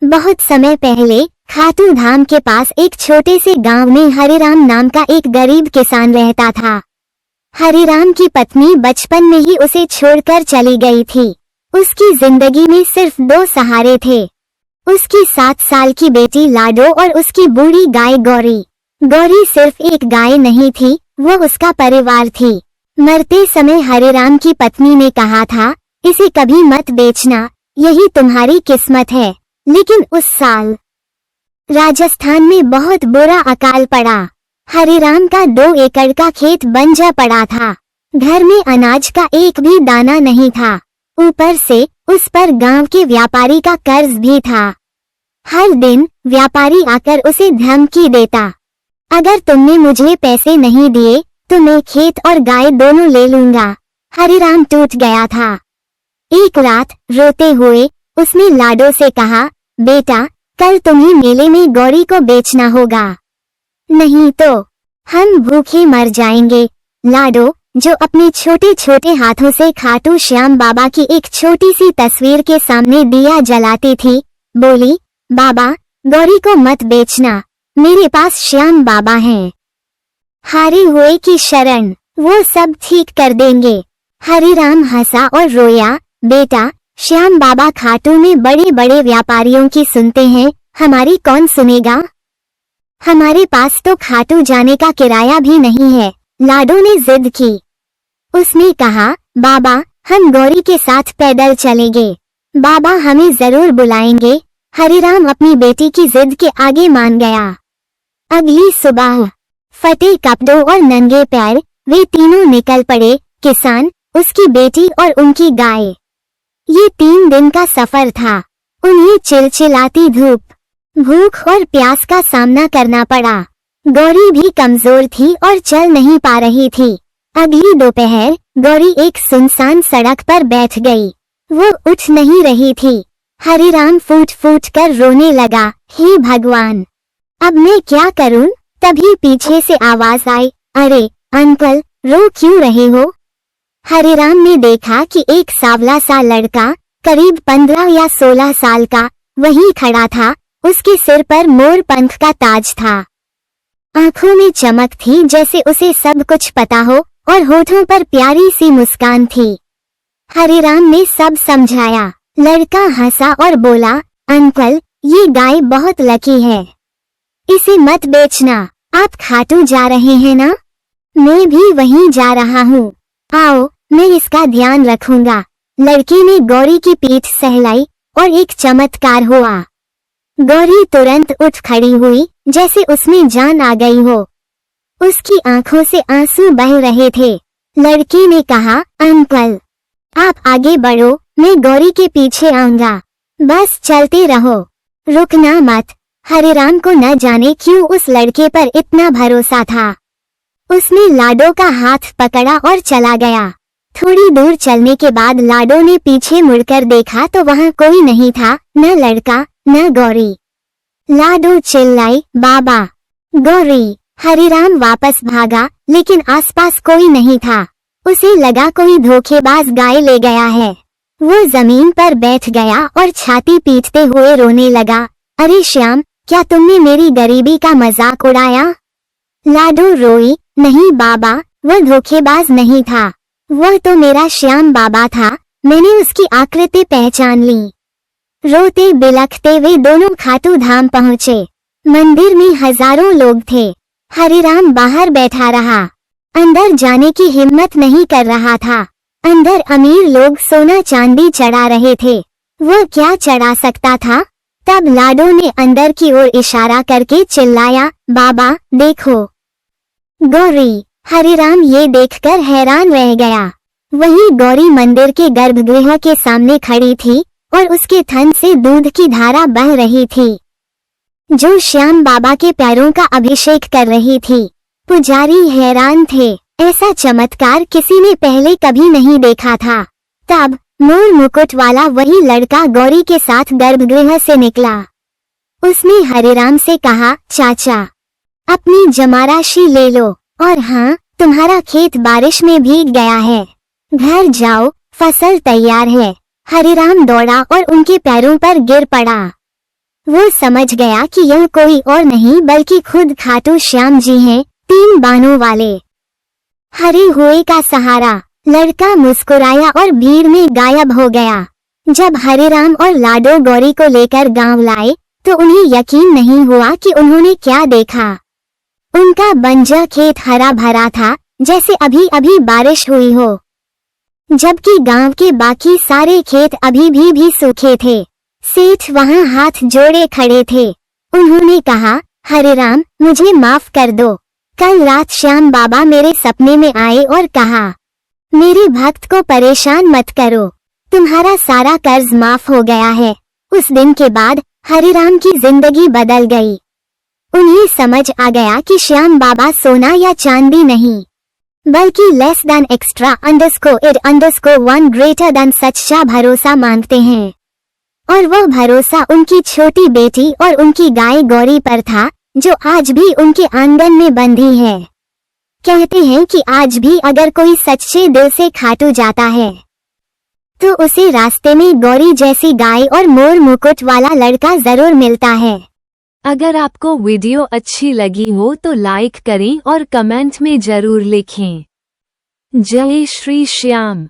बहुत समय पहले खाटू धाम के पास एक छोटे से गांव में हरिराम नाम का एक गरीब किसान रहता था। हरिराम की पत्नी बचपन में ही उसे छोड़कर चली गई थी। उसकी जिंदगी में सिर्फ 2 सहारे थे, उसकी 7 साल की बेटी लाडो और उसकी बूढ़ी गाय गौरी। गौरी सिर्फ एक गाय नहीं थी, वो उसका परिवार थी। मरते समय हरिराम की पत्नी ने कहा था, इसे कभी मत बेचना, यही तुम्हारी किस्मत है। लेकिन उस साल राजस्थान में बहुत बुरा अकाल पड़ा। हरिराम का 2 एकड़ का खेत बंजर पड़ा था। घर में अनाज का एक भी दाना नहीं था। ऊपर से उस पर गांव के व्यापारी का कर्ज भी था। हर दिन व्यापारी आकर उसे धमकी देता, अगर तुमने मुझे पैसे नहीं दिए तो मैं खेत और गाय दोनों ले लूंगा। हरिराम टूट गया था। एक रात रोते हुए उसने लाडो से कहा, बेटा, कल तुम्हें मेले में गौरी को बेचना होगा, नहीं तो हम भूखे मर जाएंगे। लाडो, जो अपने छोटे छोटे हाथों से खाटू श्याम बाबा की एक छोटी सी तस्वीर के सामने दिया जलाती थी, बोली, बाबा, गौरी को मत बेचना, मेरे पास श्याम बाबा हैं। हारे हुए की शरण, वो सब ठीक कर देंगे। हरिराम हंसा और रोया, बेटा, श्याम बाबा खाटू में बड़े बड़े व्यापारियों की सुनते हैं, हमारी कौन सुनेगा? हमारे पास तो खाटू जाने का किराया भी नहीं है। लाडो ने जिद की। उसने कहा, बाबा, हम गौरी के साथ पैदल चलेंगे, बाबा हमें जरूर बुलाएंगे। हरिराम अपनी बेटी की जिद के आगे मान गया। अगली सुबह फटे कपड़ों और नंगे पैर वे तीनों निकल पड़े, किसान, उसकी बेटी और उनकी गाय। ये 3 दिन का सफर था। उन्हें चिलचिलाती धूप, भूख और प्यास का सामना करना पड़ा। गौरी भी कमजोर थी और चल नहीं पा रही थी। अगली दोपहर गौरी एक सुनसान सड़क पर बैठ गई। वो उठ नहीं रही थी। हरिराम फूट फूट कर रोने लगा, हे भगवान, अब मैं क्या करूं? तभी पीछे से आवाज आई, अरे अंकल, रो क्यों रहे हो? हरिराम ने देखा कि एक सांवला सा लड़का, करीब 15 या 16 साल का, वहीं खड़ा था। उसके सिर पर मोर पंख का ताज था। आंखों में चमक थी जैसे उसे सब कुछ पता हो, और होठों पर प्यारी सी मुस्कान थी। हरिराम ने सब समझाया। लड़का हंसा और बोला, अंकल, ये गाय बहुत लकी है, इसे मत बेचना। आप खाटू जा रहे हैं ना? मैं भी वहीं जा रहा हूँ, आओ, मैं इसका ध्यान रखूंगा। लड़के ने गौरी की पीठ सहलाई और एक चमत्कार हुआ। गौरी तुरंत उठ खड़ी हुई जैसे उसमें जान आ गई हो। उसकी आंखों से आंसू बह रहे थे। लड़के ने कहा, अंकल, आप आगे बढ़ो, मैं गौरी के पीछे आऊंगा, बस चलते रहो, रुकना मत। हरिराम को न जाने क्यों उस लड़के पर इतना भरोसा था। उसने लाडो का हाथ पकड़ा और चला गया। थोड़ी दूर चलने के बाद लाडो ने पीछे मुड़कर देखा तो वहाँ कोई नहीं था, न लड़का न गौरी। लाडो चिल्लाई, बाबा, गौरी। हरिराम वापस भागा, लेकिन आसपास कोई नहीं था। उसे लगा कोई धोखेबाज गाय ले गया है। वो जमीन पर बैठ गया और छाती पीटते हुए रोने लगा, अरे श्याम, क्या तुमने मेरी गरीबी का मजाक उड़ाया? लाडो रोई, नहीं बाबा, वो धोखेबाज नहीं था, वह तो मेरा श्याम बाबा था, मैंने उसकी आकृति पहचान ली। रोते बिलखते वे दोनों खाटू धाम पहुँचे। मंदिर में हजारों लोग थे। हरिराम बाहर बैठा रहा, अंदर जाने की हिम्मत नहीं कर रहा था। अंदर अमीर लोग सोना चांदी चढ़ा रहे थे, वह क्या चढ़ा सकता था? तब लाडो ने अंदर की ओर इशारा करके चिल्लाया, बाबा देखो, गौरी। हरिराम ये देखकर हैरान रह गया। वहीं गौरी मंदिर के गर्भगृह के सामने खड़ी थी और उसके थन से दूध की धारा बह रही थी, जो श्याम बाबा के पैरों का अभिषेक कर रही थी। पुजारी हैरान थे, ऐसा चमत्कार किसी ने पहले कभी नहीं देखा था। तब मोर मुकुट वाला वही लड़का गौरी के साथ गर्भगृह से निकला। उसने हरिराम से कहा, चाचा, अपनी जमाराशि ले लो, और हाँ, तुम्हारा खेत बारिश में भीग गया है, घर जाओ, फसल तैयार है। हरिराम दौड़ा और उनके पैरों पर गिर पड़ा। वो समझ गया कि यह कोई और नहीं बल्कि खुद खाटू श्याम जी हैं, 3 बाणों वाले। हरे हुए का सहारा। लड़का मुस्कुराया और भीड़ में गायब हो गया। जब हरिराम और लाडो गौरी को लेकर गांव लाए तो उन्हें यकीन नहीं हुआ कि उन्होंने क्या देखा। उनका बंजर खेत हरा भरा था, जैसे अभी अभी बारिश हुई हो, जबकि गांव के बाकी सारे खेत अभी भी सूखे थे। सेठ वहां हाथ जोड़े खड़े थे। उन्होंने कहा, हरिराम, मुझे माफ कर दो। कल रात श्याम बाबा मेरे सपने में आए और कहा, मेरे भक्त को परेशान मत करो, तुम्हारा सारा कर्ज माफ हो गया है। उस दिन के बाद हरिराम की जिंदगी बदल गई। उन्हें समझ आ गया कि श्याम बाबा सोना या चांदी नहीं, बल्कि less than extra _1 greater than सच्चा भरोसा मांगते हैं। और वह भरोसा उनकी छोटी बेटी और उनकी गाय गौरी पर था, जो आज भी उनके आंगन में बंधी है। कहते हैं कि आज भी अगर कोई सच्चे दिल से खाटू जाता है तो उसे रास्ते में गौरी जैसी गाय और मोर मुकुट वाला लड़का जरूर मिलता है। अगर आपको वीडियो अच्छी लगी हो तो लाइक करें और कमेंट में जरूर लिखें। जय श्री श्याम।